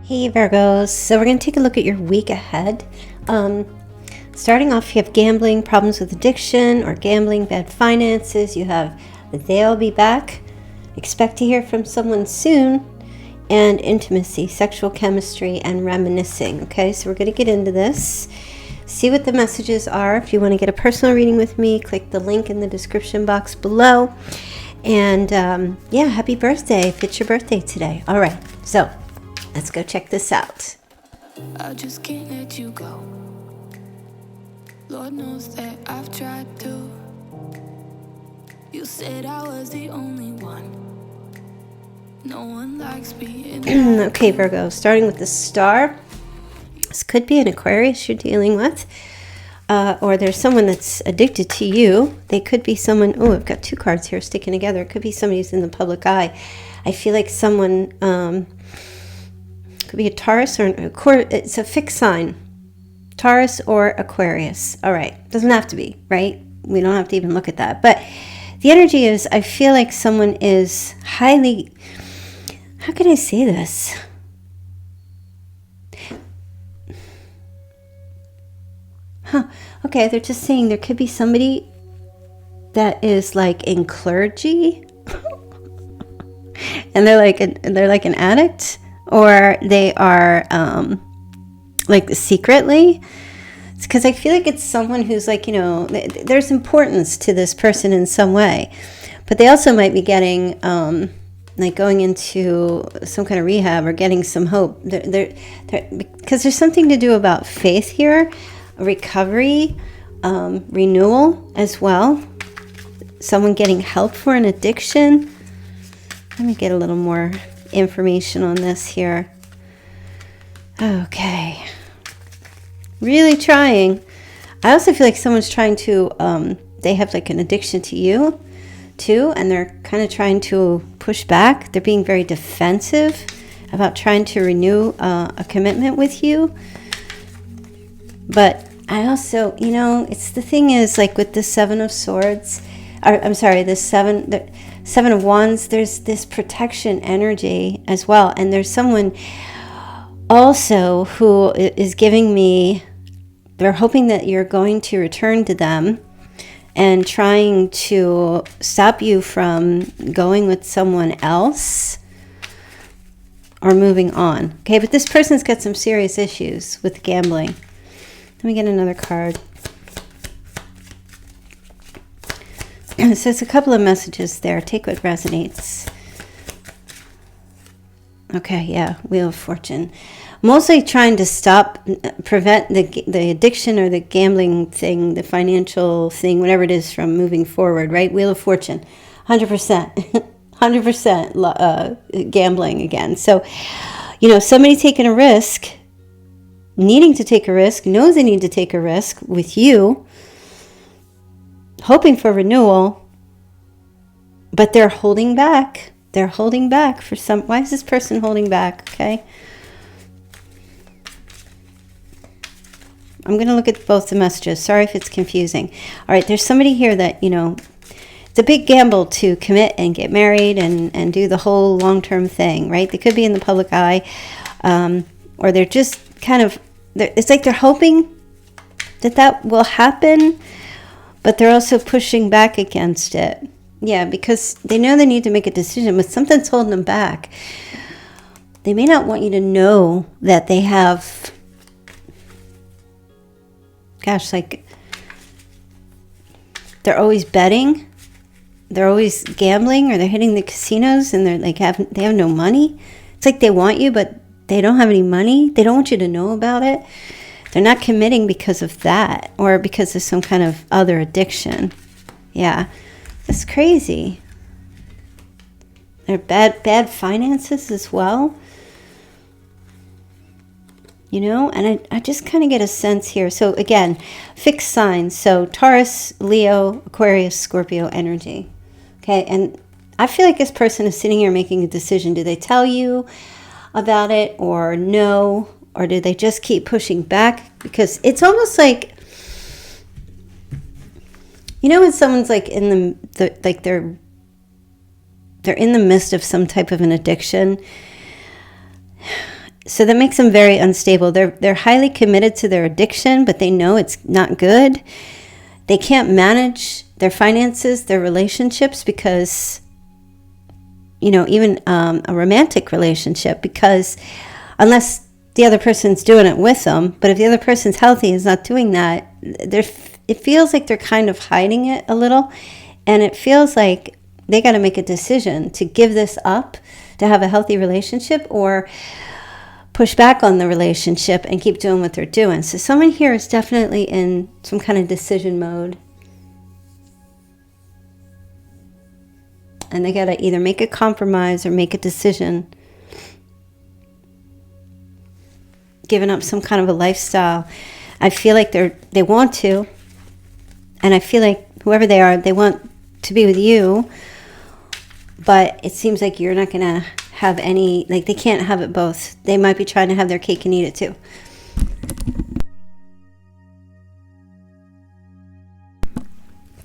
Hey Virgos, so we're going to take a look at your week ahead. Starting off, you have gambling, problems with addiction or gambling, bad finances. You have they'll be back, expect to hear from someone soon, and intimacy, sexual chemistry, and reminiscing. Okay, so we're going to get into this, see what the messages are. If you want to get a personal reading with me, click the link in the description box below. And yeah, happy birthday if it's your birthday today. All right, so let's go check this out. I just can't let you go. Lord knows that I've tried to. You said I was the only one. No one likes being Okay, Virgo, starting with the star. This could be an Aquarius you're dealing with. Or there's someone that's addicted to you. They could be someone, oh, I've got two cards here sticking together. It could be somebody who's in the public eye. I feel like someone, could be a Taurus or it's a fixed sign. Taurus or Aquarius. All right. Doesn't have to be, right? We don't have to even look at that. But the energy is, I feel like someone is highly, how can I say this? Okay, they're just saying there could be somebody that is like in clergy and they're like an addict, or they are like secretly. It's because I feel like it's someone who's like, you know, there's importance to this person in some way, but they also might be getting like going into some kind of rehab or getting some hope. Because there's something to do about faith here, recovery, renewal as well. Someone getting help for an addiction. Let me get a little more information on this here. Okay. Really trying. I also feel like someone's trying to, they have like an addiction to you too, and they're kind of trying to push back. They're being very defensive about trying to renew a commitment with you. But I also, you know, it's the thing is like with the Seven of Swords, the Seven of Wands, there's this protection energy as well. And there's someone also who is giving me, they're hoping that you're going to return to them and trying to stop you from going with someone else or moving on. Okay, but this person's got some serious issues with gambling. Let me get another card. So it's a couple of messages there. Take what resonates. Okay, yeah, Wheel of Fortune. Mostly trying to prevent the addiction or the gambling thing, the financial thing, whatever it is, from moving forward, right? Wheel of Fortune, 100%. 100% gambling again. So, you know, somebody taking a risk, needing to take a risk, knows they need to take a risk with you, hoping for renewal, but they're holding back. They're holding back for some. Why is this person holding back? Okay. I'm going to look at both the messages. Sorry if it's confusing. All right. There's somebody here that, you know, it's a big gamble to commit and get married and do the whole long-term thing, right? They could be in the public eye, or they're just kind of, it's like they're hoping that will happen, but they're also pushing back against it. Yeah, because they know they need to make a decision, but something's holding them back. They may not want you to know that they have, gosh, like they're always betting, they're always gambling, or they're hitting the casinos and they're like they have no money. It's like they want you, but they don't have any money. They don't want you to know about it. They're not committing because of that, or because of some kind of other addiction. Yeah, that's crazy. They're bad finances as well. You know, and I just kind of get a sense here. So again, fixed signs. So Taurus, Leo, Aquarius, Scorpio energy. Okay, and I feel like this person is sitting here making a decision. Do they tell you about it or no? Or do they just keep pushing back? Because it's almost like, you know, when someone's like in like they're in the midst of some type of an addiction, So that makes them very unstable. They're highly committed to their addiction, but they know it's not good. They can't manage their finances, their relationships, because, even a romantic relationship, because unless the other person's doing it with them, but if the other person's healthy and is not doing that, it feels like they're kind of hiding it a little, and it feels like they got to make a decision to give this up to have a healthy relationship, or push back on the relationship and keep doing what they're doing. So someone here is definitely in some kind of decision mode. And they got to either make a compromise or make a decision. Giving up some kind of a lifestyle. I feel like they want to. And I feel like whoever they are, they want to be with you. But it seems like you're not going to have any, like they can't have it both. They might be trying to have their cake and eat it too.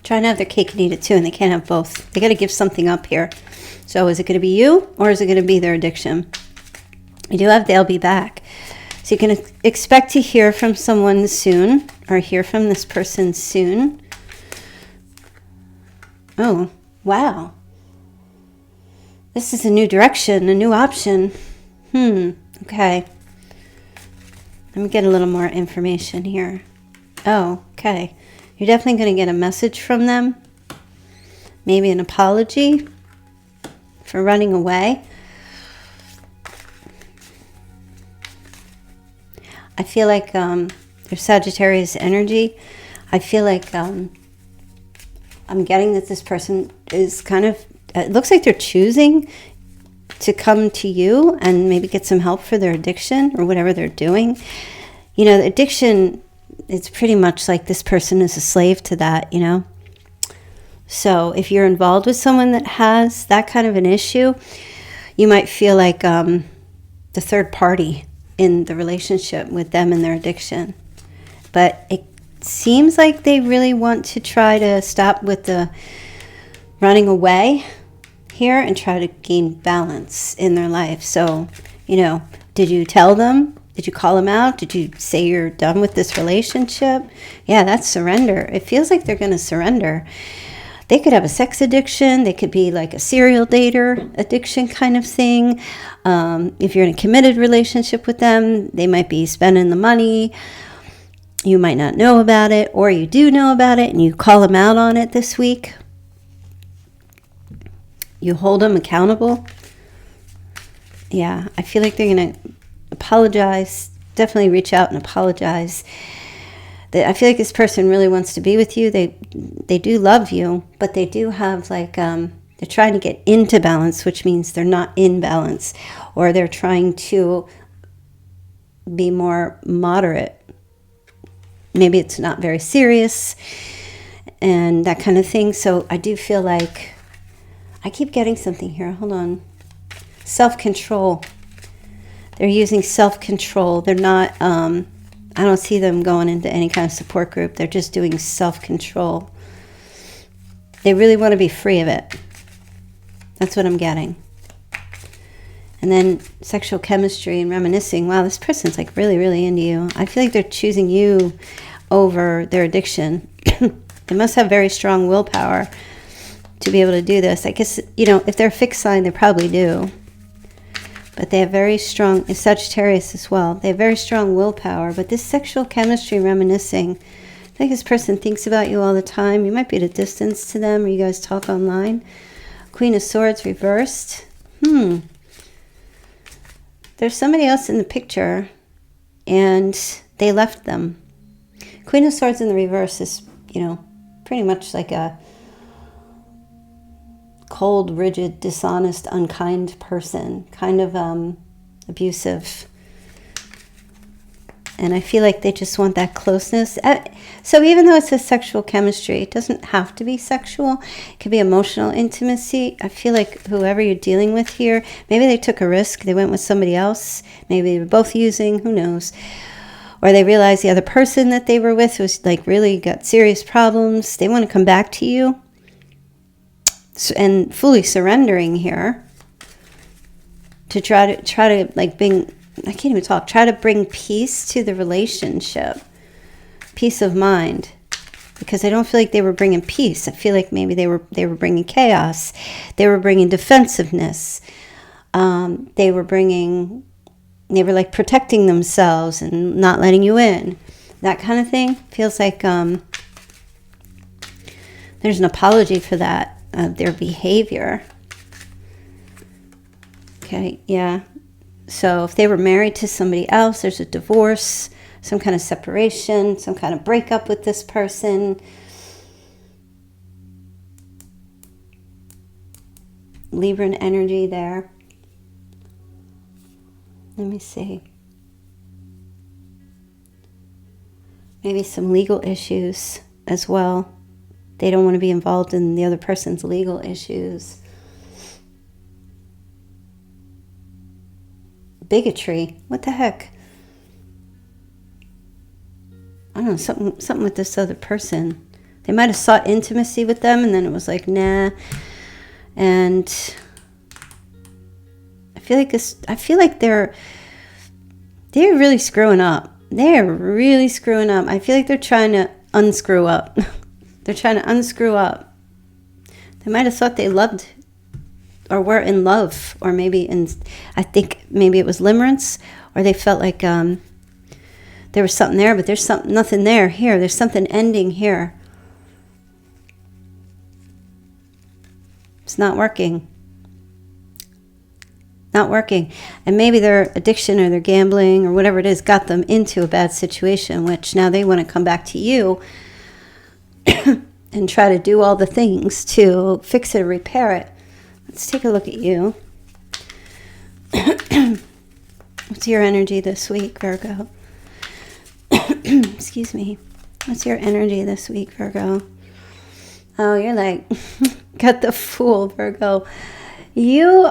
Trying to have their cake and eat it too, and they can't have both. They got to give something up here. So is it going to be you, or is it going to be their addiction? You do have they'll be back. So you can expect to hear from someone soon, or hear from this person soon. Oh, wow. This is a new direction, a new option. Okay. Let me get a little more information here. Oh, okay. You're definitely going to get a message from them. Maybe an apology for running away. I feel like there's Sagittarius energy. I feel like I'm getting that this person is kind of, it looks like they're choosing to come to you and maybe get some help for their addiction or whatever they're doing. The addiction, it's pretty much like this person is a slave to that, So if you're involved with someone that has that kind of an issue, you might feel like the third party in the relationship with them and their addiction. But it seems like they really want to try to stop with the running away here and try to gain balance in their life. So, did you tell them? Did you call them out? Did you say you're done with this relationship? Yeah, that's surrender. It feels like they're going to surrender. They could have a sex addiction. They could be like a serial dater addiction kind of thing. If you're in a committed relationship with them, they might be spending the money. You might not know about it, or you do know about it and you call them out on it this week. You hold them accountable. Yeah, I feel like they're going to apologize. Definitely reach out and apologize. I feel like this person really wants to be with you. They do love you, but they do have like, they're trying to get into balance, which means they're not in balance, or they're trying to be more moderate. Maybe it's not very serious and that kind of thing. So I do feel like, I keep getting something here. Hold on. Self-control. They're using self-control. They're not, I don't see them going into any kind of support group. They're just doing self-control. They really want to be free of it. That's what I'm getting. And then sexual chemistry and reminiscing. Wow, this person's like really, really into you. I feel like they're choosing you over their addiction. They must have very strong willpower to be able to do this. I guess, if they're a fixed sign, they probably do. But they have very strong, it's Sagittarius as well. They have very strong willpower. But this sexual chemistry, reminiscing, I think this person thinks about you all the time. You might be at a distance to them, or you guys talk online. Queen of Swords reversed. There's somebody else in the picture, and they left them. Queen of Swords in the reverse is, pretty much like a cold, rigid, dishonest, unkind person, kind of abusive. And I feel like they just want that closeness. So even though it's a sexual chemistry, it doesn't have to be sexual. It could be emotional intimacy. I feel like whoever you're dealing with here, maybe they took a risk. They went with somebody else. Maybe they were both using, who knows. Or they realized the other person that they were with was like really got serious problems. They want to come back to you. And fully surrendering here to try to like I can't even talk. Try to bring peace to the relationship. Peace of mind. Because I don't feel like they were bringing peace. I feel like maybe they were bringing chaos. They were bringing defensiveness. They were like protecting themselves and not letting you in. That kind of thing. Feels like there's an apology for that, their behavior. Okay, yeah. So if they were married to somebody else, there's a divorce, some kind of separation, some kind of breakup with this person. Libran energy there. Let me see. Maybe some legal issues as well. They don't want to be involved in the other person's legal issues. Bigotry. What the heck? I don't know, something with this other person. They might have sought intimacy with them and then it was like, nah. And I feel like they're really screwing up. They're really screwing up. I feel like they're trying to unscrew up. They're trying to unscrew up. They might have thought they loved or were in love, or I think maybe it was limerence, or they felt like there was something there, but there's nothing there here. There's something ending here. It's not working. Not working. And maybe their addiction or their gambling or whatever it is got them into a bad situation, which now they want to come back to you and try to do all the things to fix it or repair it. Let's take a look at you. What's your energy this week, Virgo? Excuse me. What's your energy this week, Virgo? Oh, you're like, got the Fool, Virgo. You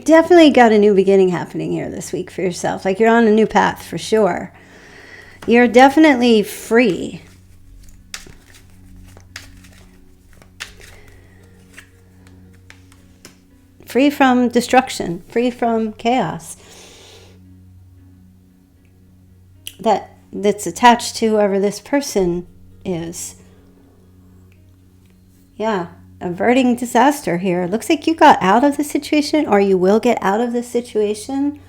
definitely got a new beginning happening here this week for yourself. Like you're on a new path for sure. You're definitely free. Free from destruction, free from chaos that's attached to whoever this person is. Yeah, averting disaster here. Looks like you got out of the situation, or you will get out of the situation.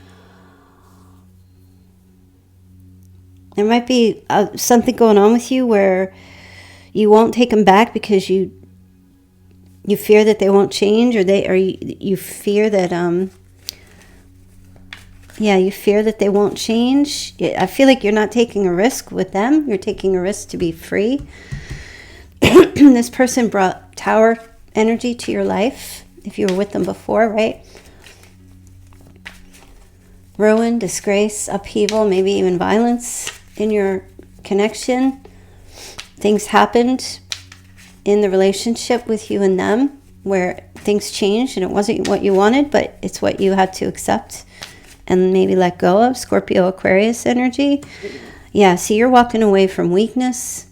There might be something going on with you where you won't take them back because you fear that they won't change, or you fear that you fear that they won't change. I feel like you're not taking a risk with them. You're taking a risk to be free. This person brought Tower energy to your life if you were with them before, right? Ruin, disgrace, upheaval, maybe even violence in your connection. Things happened in the relationship with you and them where things changed and it wasn't what you wanted, but it's what you had to accept and maybe let go of. Scorpio, Aquarius energy. Yeah, see, you're walking away from weakness,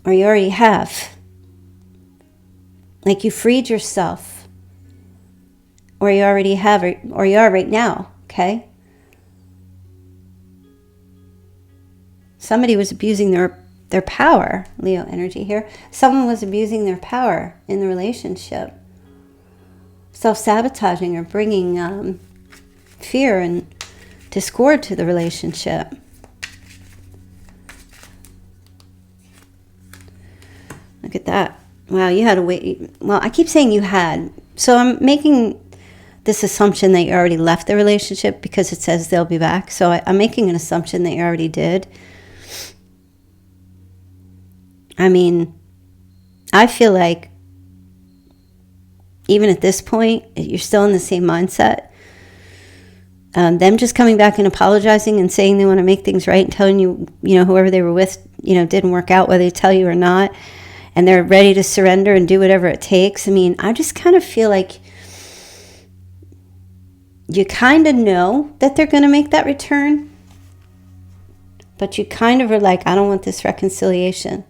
or you already have. Like you freed yourself, or you already have, or you are right now, okay? Somebody was abusing their power, Leo energy here. Someone was abusing their power in the relationship. Self-sabotaging or bringing fear and discord to the relationship. Look at that. Wow, you had to wait. Well, I keep saying you had. So I'm making this assumption that you already left the relationship because it says they'll be back. So I'm making an assumption that you already did. I mean, I feel like even at this point, you're still in the same mindset. Them just coming back and apologizing and saying they want to make things right and telling you, whoever they were with, didn't work out, whether they tell you or not. And they're ready to surrender and do whatever it takes. I mean, I just kind of feel like you kind of know that they're going to make that return. But you kind of are like, I don't want this reconciliation.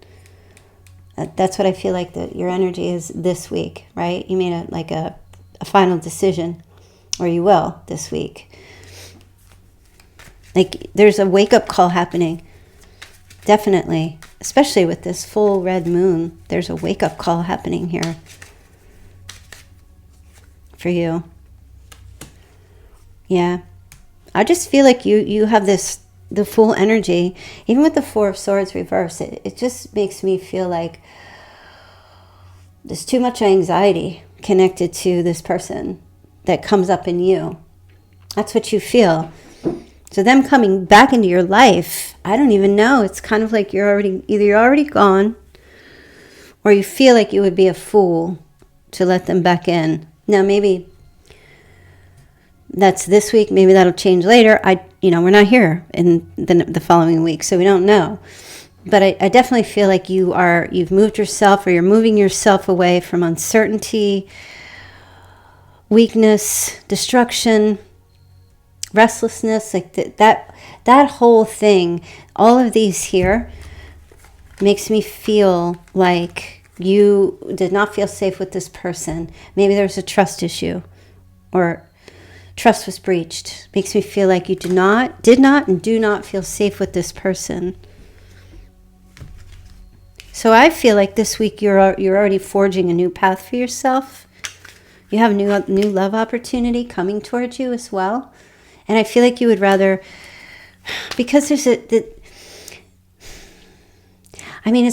That's what I feel like your energy is this week, right? You made a a final decision, or you will this week. Like there's a wake-up call happening. Definitely. Especially with this full red moon. There's a wake-up call happening here. For you. Yeah. I just feel like you have the full energy. Even with the Four of Swords reverse, it just makes me feel like there's too much anxiety connected to this person that comes up in you. That's what you feel. So them coming back into your life, I don't even know. It's kind of like you're already gone, or you feel like you would be a fool to let them back in. Now maybe that's this week. Maybe that'll change later. We're not here in the following week, so we don't know. But I definitely feel like you've moved yourself, or you're moving yourself away from uncertainty, weakness, destruction, restlessness, like that whole thing. All of these here makes me feel like you did not feel safe with this person. Maybe there's a trust issue, or trust was breached. Makes me feel like you did not and do not feel safe with this person. So I feel like this week you're already forging a new path for yourself. You have new love opportunity coming towards you as well. And I feel like you would rather, because there's it's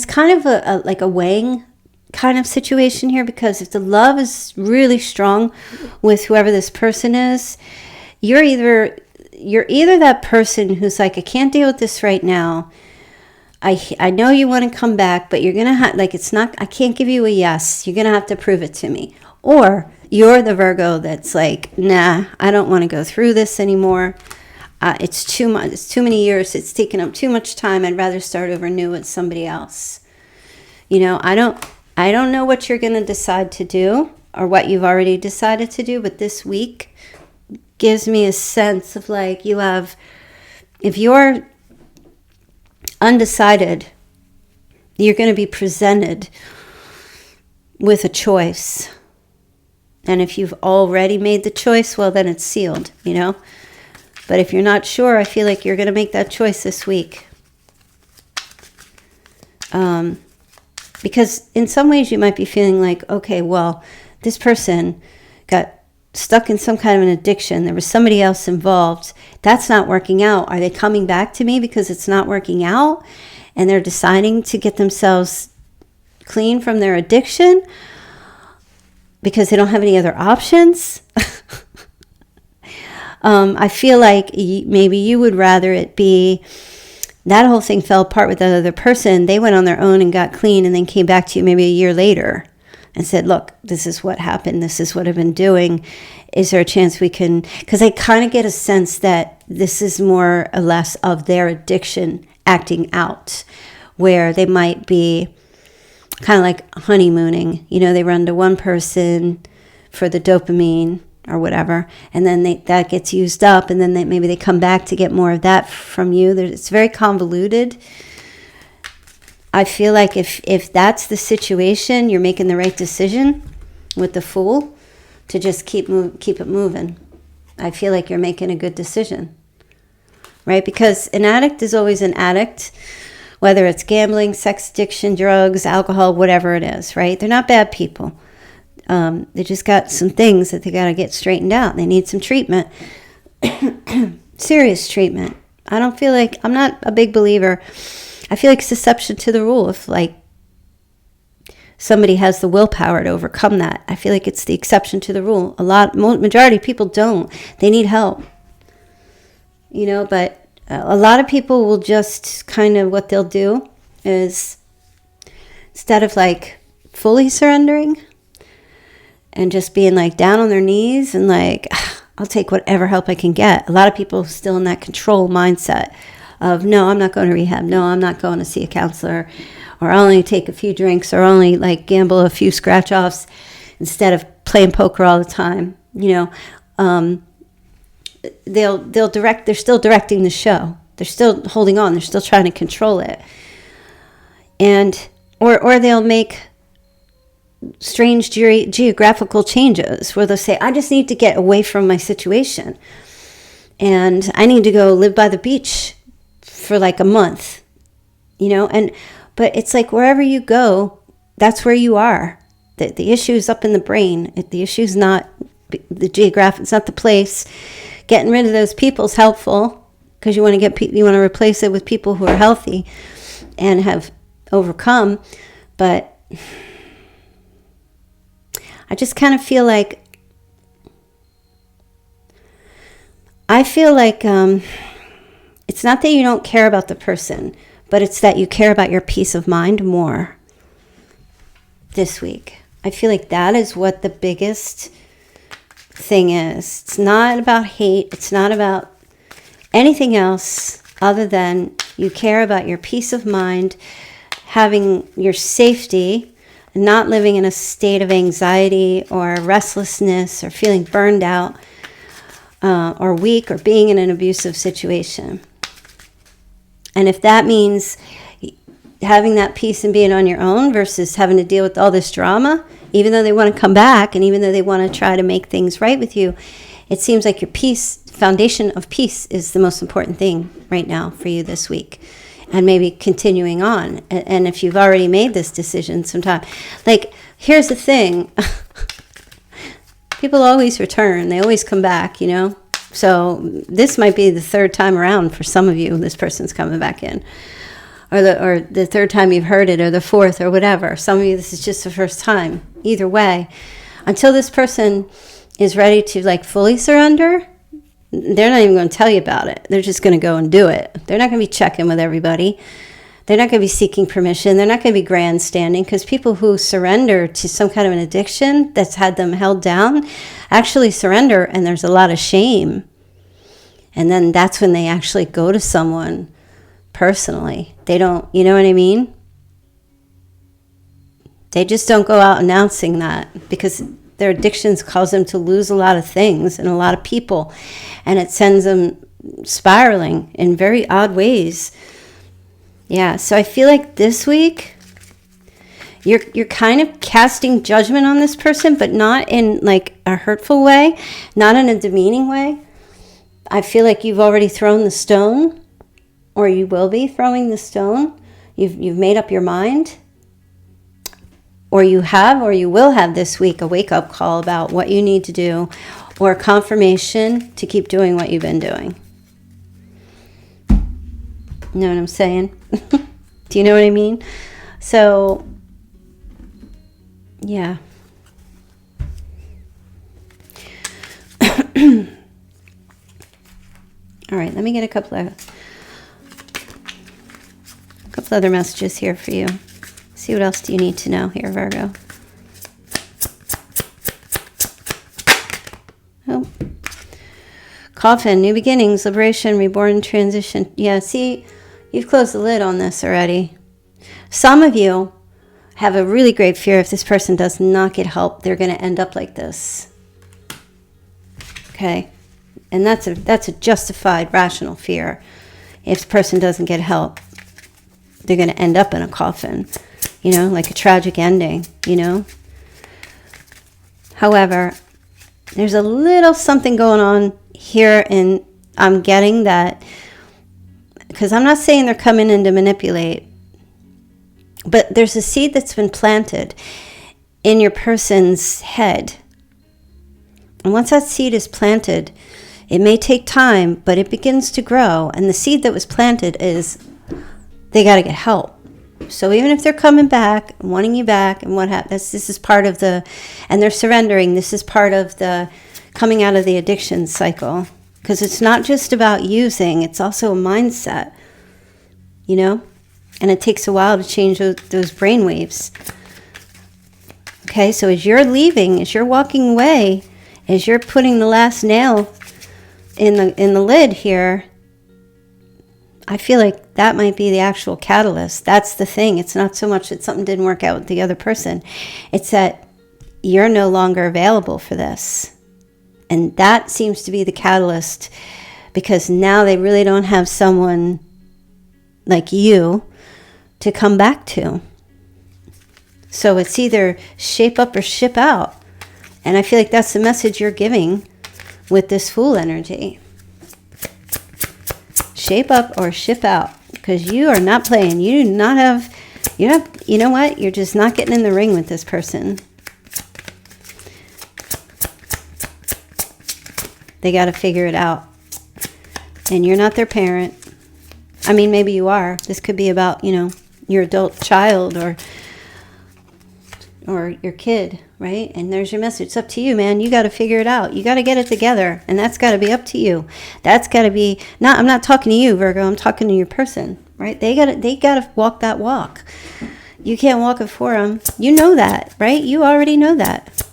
kind of a weighing kind of situation here, because if the love is really strong with whoever this person is, you're either that person who's like, I can't deal with this right now. I know you want to come back, but you're going to have, like, it's not, I can't give you a yes. You're going to have to prove it to me. Or you're the Virgo that's like, nah, I don't want to go through this anymore. It's too much. It's too many years. It's taken up too much time. I'd rather start over new with somebody else. I don't know what you're going to decide to do, or what you've already decided to do, but this week gives me a sense of like if you're undecided, you're going to be presented with a choice. And if you've already made the choice, well, then it's sealed, But if you're not sure, I feel like you're going to make that choice this week. Because in some ways you might be feeling like, okay, well, this person got stuck in some kind of an addiction. There was somebody else involved. That's not working out. Are they coming back to me because it's not working out and they're deciding to get themselves clean from their addiction because they don't have any other options? I feel like maybe you would rather it be that whole thing fell apart with that other person. They went on their own and got clean and then came back to you maybe a year later and said, look, this is what happened. This is what I've been doing. Is there a chance we can, because I kind of get a sense that this is more or less of their addiction acting out, where they might be kind of like honeymooning. They run to one person for the dopamine or whatever, and then that gets used up, and then maybe they come back to get more of that from you. It's very convoluted. I feel like if that's the situation, you're making the right decision with the Fool to just keep it moving. I feel like you're making a good decision, right? Because an addict is always an addict, whether it's gambling, sex addiction, drugs, alcohol, whatever it is, right? They're not bad people. They just got some things that they got to get straightened out. They need some treatment, serious treatment. I'm not a big believer. I feel like it's exception to the rule. If like somebody has the willpower to overcome that, I feel like it's the exception to the rule. Majority of people don't. They need help, but a lot of people will just kind of, what they'll do is, instead of like fully surrendering and just being like down on their knees and like, I'll take whatever help I can get. A lot of people still in that control mindset of, no, I'm not going to rehab. No, I'm not going to see a counselor, or I'll only take a few drinks, or only like gamble a few scratch offs instead of playing poker all the time. They're still directing the show. They're still holding on. They're still trying to control it. And, or they'll make strange geographical changes where they'll say, I just need to get away from my situation. And I need to go live by the beach for like a month, but it's like wherever you go, that's where you are. The issue is up in the brain. The issue is not the geographic, it's not the place. Getting rid of those people is helpful because you want to replace it with people who are healthy and have overcome. But I just kind of feel like it's not that you don't care about the person, but it's that you care about your peace of mind more this week. I feel like that is what the biggest thing is. It's not about hate. It's not about anything else other than you care about your peace of mind, having your safety, not living in a state of anxiety or restlessness or feeling burned out or weak or being in an abusive situation. And if that means having that peace and being on your own versus having to deal with all this drama, even though they want to come back and even though they want to try to make things right with you, it seems like your foundation of peace is the most important thing right now for you this week. And maybe continuing on. And if you've already made this decision sometime, like, here's the thing. People always return. They always come back, So this might be the third time around for some of you. This person's coming back in. Or the third time you've heard it, or the fourth, or whatever. Some of you, this is just the first time. Either way. Until this person is ready to, fully surrender, they're not even going to tell you about it. They're just going to go and do it. They're not going to be checking with everybody. They're not going to be seeking permission. They're not going to be grandstanding, because people who surrender to some kind of an addiction that's had them held down actually surrender, and there's a lot of shame. And then that's when they actually go to someone personally. They don't, you know what I mean? They just don't go out announcing that, because their addictions cause them to lose a lot of things and a lot of people, and it sends them spiraling in very odd ways. Yeah, so I feel like this week you're kind of casting judgment on this person, but not in a hurtful way, not in a demeaning way. I feel like you've already thrown the stone, or you will be throwing the stone. You've made up your mind. Or you will have this week a wake-up call about what you need to do, or confirmation to keep doing what you've been doing. You know what I'm saying? Do you know what I mean? So, yeah. All right, let me get a couple other messages here for you. See what else do you need to know here, Virgo. Oh. Coffin, new beginnings, liberation, reborn, transition. Yeah, see, you've closed the lid on this already. Some of you have a really great fear if this person does not get help, they're going to end up like this. Okay? And that's a justified, rational fear. If the person doesn't get help, they're going to end up in a coffin. Like a tragic ending, However, there's a little something going on here, and I'm getting that, because I'm not saying they're coming in to manipulate, but there's a seed that's been planted in your person's head. And once that seed is planted, it may take time, but it begins to grow. And the seed that was planted is they got to get help. So even if they're coming back, wanting you back, and what happens, this is part of and they're surrendering, this is part of the coming out of the addiction cycle. Because it's not just about using, it's also a mindset, And it takes a while to change those brain waves. Okay, so as you're leaving, as you're walking away, as you're putting the last nail in the lid here, I feel like that might be the actual catalyst. That's the thing. It's not so much that something didn't work out with the other person. It's that you're no longer available for this. And that seems to be the catalyst, because now they really don't have someone like you to come back to. So it's either shape up or ship out. And I feel like that's the message you're giving with this Fool energy. Shape up or ship out. Because you are not playing. You do not have, you know what? You're just not getting in the ring with this person. They got to figure it out. And you're not their parent. I mean, maybe you are. This could be about, your adult child or your kid, right? And there's your message. It's up to you, man. You got to figure it out. You got to get it together. And that's got to be up to you. That's got to be, I'm not talking to you, Virgo. I'm talking to your person, right? They got to walk that walk. You can't walk it for them. You know that, right? You already know that.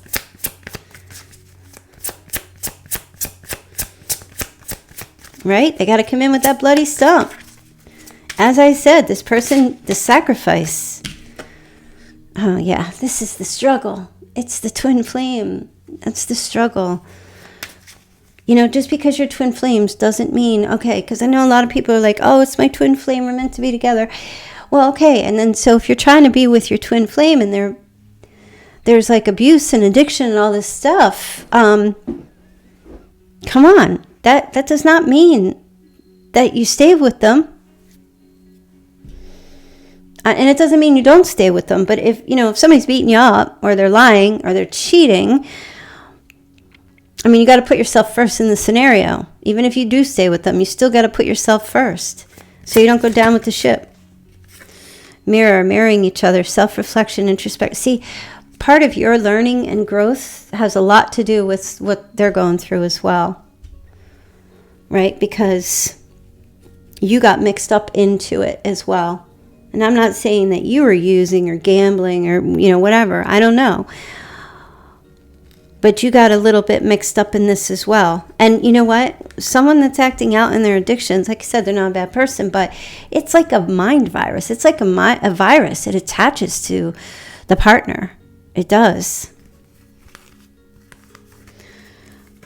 Right? They got to come in with that bloody stump. As I said, this person, the sacrifice. Oh, yeah, this is the struggle. It's the twin flame. That's the struggle. Just because you're twin flames doesn't mean, okay, because I know a lot of people are like, oh, it's my twin flame. We're meant to be together. Well, okay. And then so if you're trying to be with your twin flame and there's like abuse and addiction and all this stuff, come on. That does not mean that you stay with them. And it doesn't mean you don't stay with them. But if somebody's beating you up or they're lying or they're cheating, I mean, you got to put yourself first in the scenario. Even if you do stay with them, you still got to put yourself first so you don't go down with the ship. Mirroring each other, self-reflection, introspection. See, part of your learning and growth has a lot to do with what they're going through as well. Right? Because you got mixed up into it as well. And I'm not saying that you were using or gambling or, whatever. I don't know. But you got a little bit mixed up in this as well. And you know what? Someone that's acting out in their addictions, like I said, they're not a bad person, but it's like a mind virus. It's like a virus. It attaches to the partner. It does.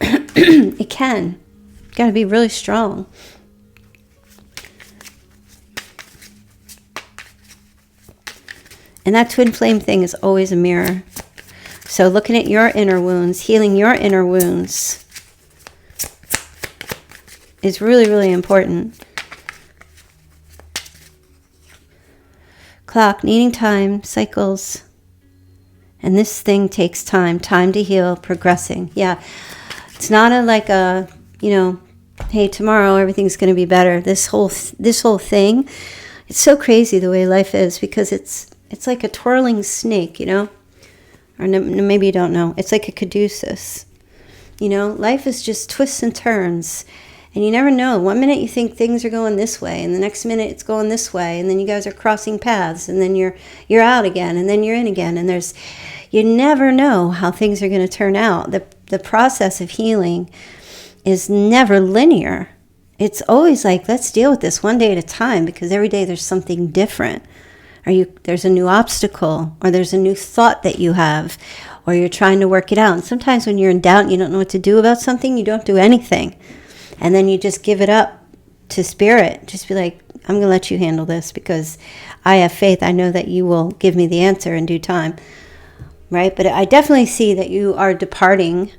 It can. You got to be really strong. And that twin flame thing is always a mirror. So looking at your inner wounds, healing your inner wounds is really, really important. Clock, needing time, cycles. And this thing takes time to heal, progressing. Yeah, it's not hey, tomorrow everything's going to be better. This whole thing, it's so crazy the way life is because it's like a twirling snake, or maybe you don't know. It's like a caduceus. Life is just twists and turns, and you never know. One minute you think things are going this way, and the next minute it's going this way, and then you guys are crossing paths, and then you're out again, and then you're in again, and you never know how things are going to turn out. The process of healing is never linear. It's always like, let's deal with this one day at a time, because every day there's something different. There's a new obstacle, or there's a new thought that you have, or you're trying to work it out. And sometimes when you're in doubt and you don't know what to do about something, you don't do anything. And then you just give it up to spirit. Just be like, I'm going to let you handle this because I have faith. I know that you will give me the answer in due time. Right? But I definitely see that you are departing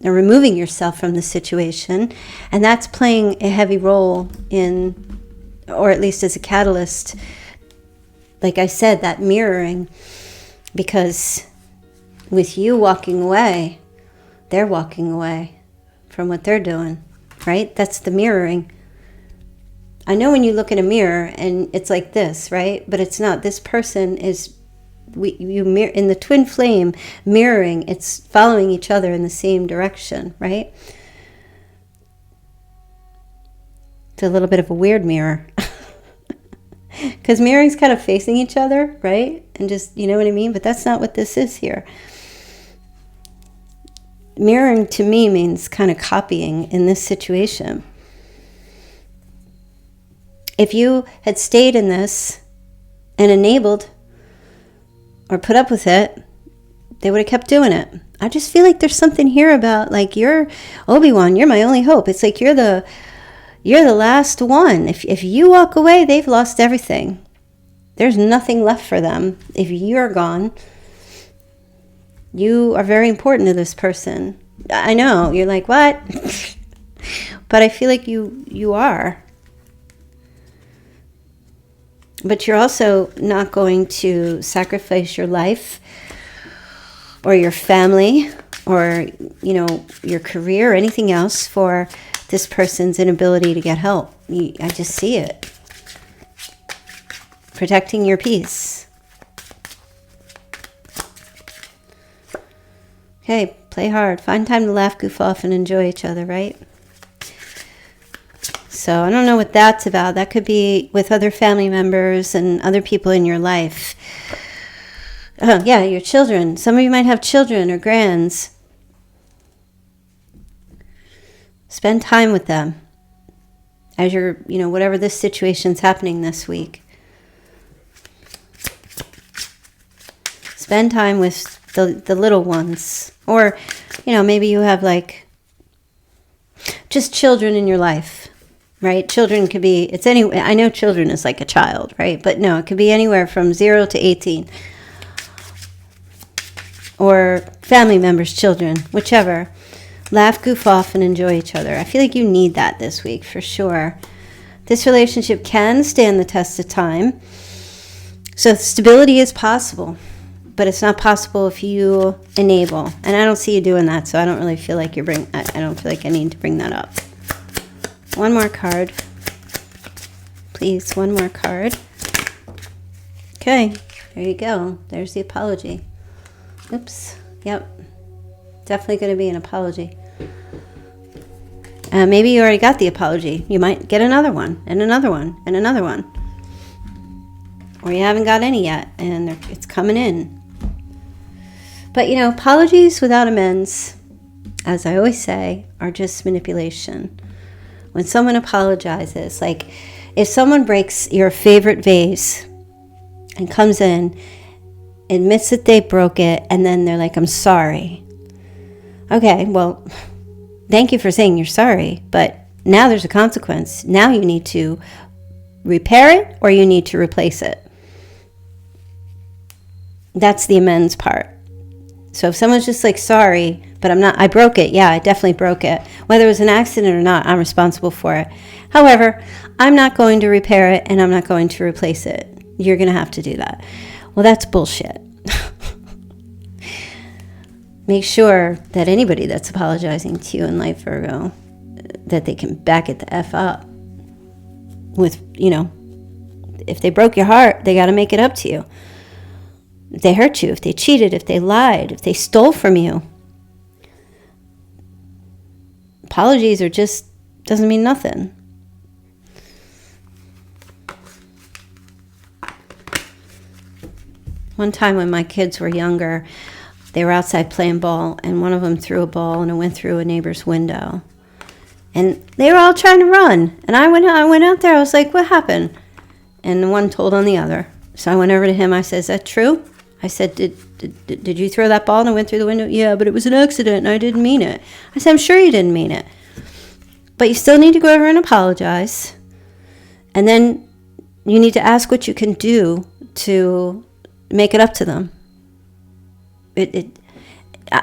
or removing yourself from the situation. And that's playing a heavy role in, or at least as a catalyst, like I said, that mirroring, because with you walking away, they're walking away from what they're doing, right? That's the mirroring. I know when you look in a mirror and it's like this, right? But it's not. This person is, in the twin flame mirroring, it's following each other in the same direction, right? It's a little bit of a weird mirror. Because mirroring's kind of facing each other, right? And just, you know what I mean? But that's not what this is here. Mirroring to me means kind of copying in this situation. If you had stayed in this and enabled or put up with it, they would have kept doing it. I just feel like there's something here about, like, you're Obi-Wan, you're my only hope. It's like you're the last one. If you walk away, they've lost everything. There's nothing left for them if you're gone. You are very important to this person. I know, you're like, what? But I feel like you are. But you're also not going to sacrifice your life or your family or, your career or anything else for this person's inability to get help. I just see it. Protecting your peace. Okay, play hard. Find time to laugh, goof off, and enjoy each other, right? So I don't know what that's about. That could be with other family members and other people in your life. Yeah, your children. Some of you might have children or grands. Spend time with them as you're, whatever this situation's happening this week. Spend time with the little ones. Or, maybe you have just children in your life. Right? Children could be, I know children is like a child, right? But no, it could be anywhere from 0 to 18. Or family members, children, whichever. Laugh, goof off, and enjoy each other. I feel like you need that this week for sure. This relationship can stand the test of time. So stability is possible, but it's not possible if you enable. And I don't see you doing that, so I don't really feel like I don't feel like I need to bring that up. One more card. Please, one more card. Okay, there you go. There's the apology. Oops. Yep. Definitely going to be an apology. Maybe you already got the apology. You might get another one, and another one, and another one. Or you haven't got any yet, and it's coming in. But, apologies without amends, as I always say, are just manipulation. When someone apologizes, like if someone breaks your favorite vase and comes in, admits that they broke it, and then they're like, I'm sorry. Okay, well, thank you for saying you're sorry, but now there's a consequence. Now you need to repair it or you need to replace it. That's the amends part. So if someone's just like, sorry, but I broke it. Yeah, I definitely broke it. Whether it was an accident or not, I'm responsible for it. However, I'm not going to repair it and I'm not going to replace it. You're going to have to do that. Well, that's bullshit. Make sure that anybody that's apologizing to you in life, Virgo, that they can back it the F up. With, if they broke your heart, they got to make it up to you. If they hurt you, if they cheated, if they lied, if they stole from you. Apologies doesn't mean nothing. One time when my kids were younger, they were outside playing ball, and one of them threw a ball and it went through a neighbor's window. And they were all trying to run. And I went out there, I was like, what happened? And one told on the other. So I went over to him, I said, is that true? I said, did you throw that ball and it went through the window? Yeah, but it was an accident and I didn't mean it. I said, I'm sure you didn't mean it. But you still need to go over and apologize. And then you need to ask what you can do to make it up to them.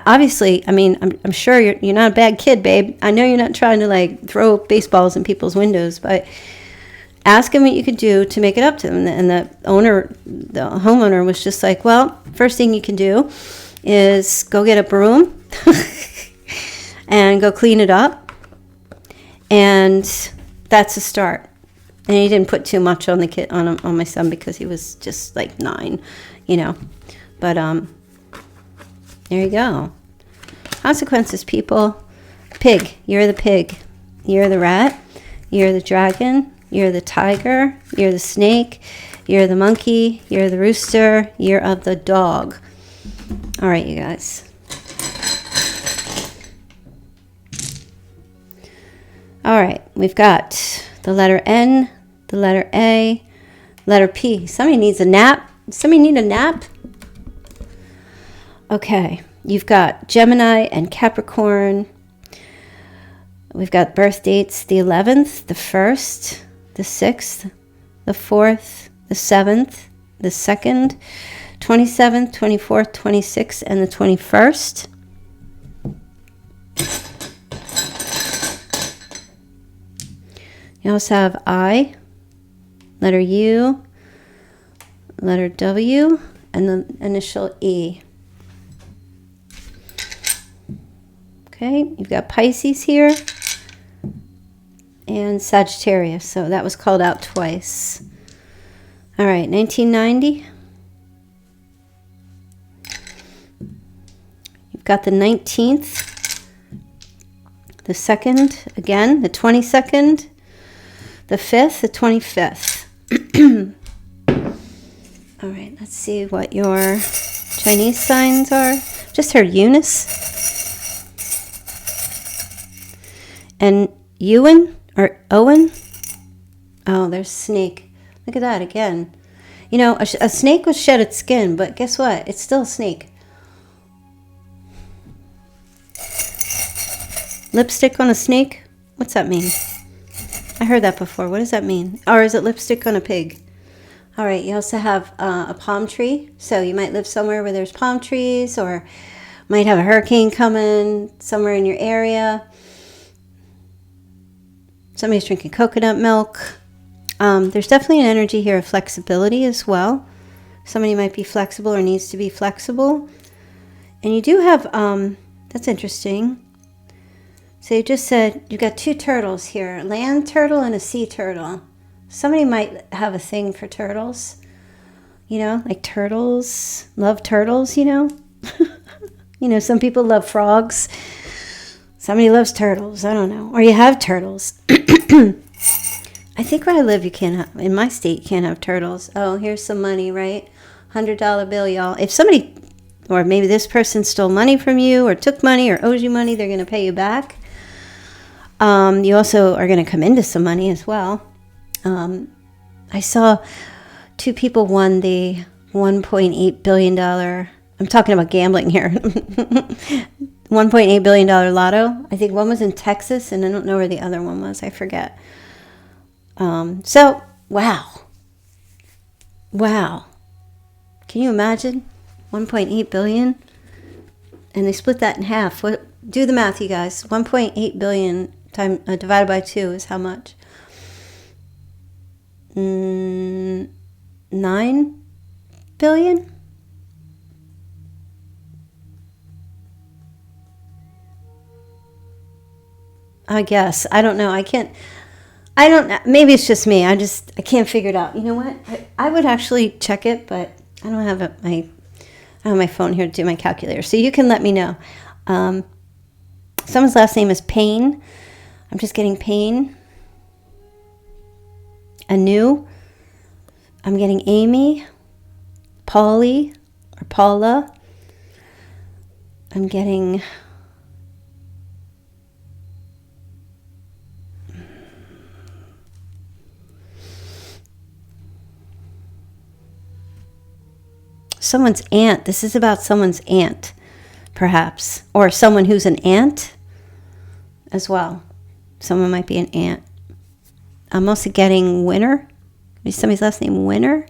Obviously, I mean, I'm sure you're not a bad kid, babe. I know you're not trying to throw baseballs in people's windows, but ask him what you could do to make it up to them. And the homeowner was just like, well, first thing you can do is go get a broom and go clean it up. And that's a start. And he didn't put too much on the kid, on my son, because he was just 9, But there you go. Consequences, people. Pig. You're the pig. You're the rat. You're the dragon. You're the tiger. You're the snake. You're the monkey. You're the rooster. You're of the dog. All right, you guys. All right. We've got the letter N, the letter A, letter P. Somebody needs a nap. Somebody need a nap? Okay. You've got Gemini and Capricorn. We've got birth dates the 11th, the 1st, the 6th, the 4th, the 7th, the 2nd, 27th, 24th, 26th, and the 21st. You also have I, letter U, letter W, and the initial E. Okay, you've got Pisces here and Sagittarius, so that was called out twice. All right, 1990. You've got the 19th, the 2nd, again, the 22nd, the 5th, the 25th. All right, let's see what your Chinese signs are. Just heard Eunice. And Ewan or Owen. Oh, there's snake. Look at that again. You know, a snake will shed its skin, but guess what? It's still a snake. Lipstick on a snake? What's that mean? I heard that before. What does that mean? Or is it lipstick on a pig? All right, you also have a palm tree. So you might live somewhere where there's palm trees, or might have a hurricane coming somewhere in your area. Somebody's drinking coconut milk. There's definitely an energy here of flexibility as well. Somebody might be flexible or needs to be flexible. And you do have, that's interesting. So you just said you've got two turtles here, a land turtle and a sea turtle. Somebody might have a thing for turtles. You know, like turtles, love turtles, you know. You know, some people love frogs. Somebody loves turtles. I don't know. Or you have turtles. I think where I live, you can't have, in my state, you can't have turtles. Oh, here's some money, right? $100 bill, y'all. If somebody, or maybe this person stole money from you or took money or owes you money, they're going to pay you back. You also are going to come into some money as well. I saw two people won the $1.8 billion. I'm talking about gambling here. $1.8 billion lotto. I think one was in Texas, and I don't know where the other one was. I forget. So, wow. Wow. Can you imagine? 1.8 billion? And they split that in half. What? Do the math, you guys. 1.8 billion divided by 2 is how much? 9 billion? I guess. I don't know. Maybe it's just me. I can't figure it out. You know what? I would actually check it, but I don't have my phone here to do my calculator. So you can let me know. Someone's last name is Payne. I'm just getting Payne. Anu. I'm getting Amy. Paulie or Paula. I'm getting someone's aunt. This is about someone's aunt, perhaps. Or someone who's an aunt as well. Someone might be an aunt. I'm also getting Winner. Is somebody's last name Winner?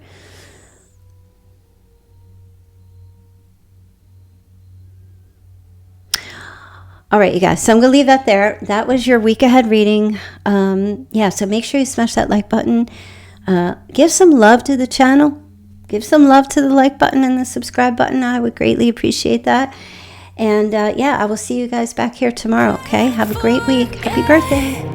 All right, you guys. So I'm going to leave that there. That was your week ahead reading. So make sure you smash that like button. Give some love to the channel. Give some love to the like button and the subscribe button. I would greatly appreciate that. And I will see you guys back here tomorrow, okay? Have a great week. Happy birthday.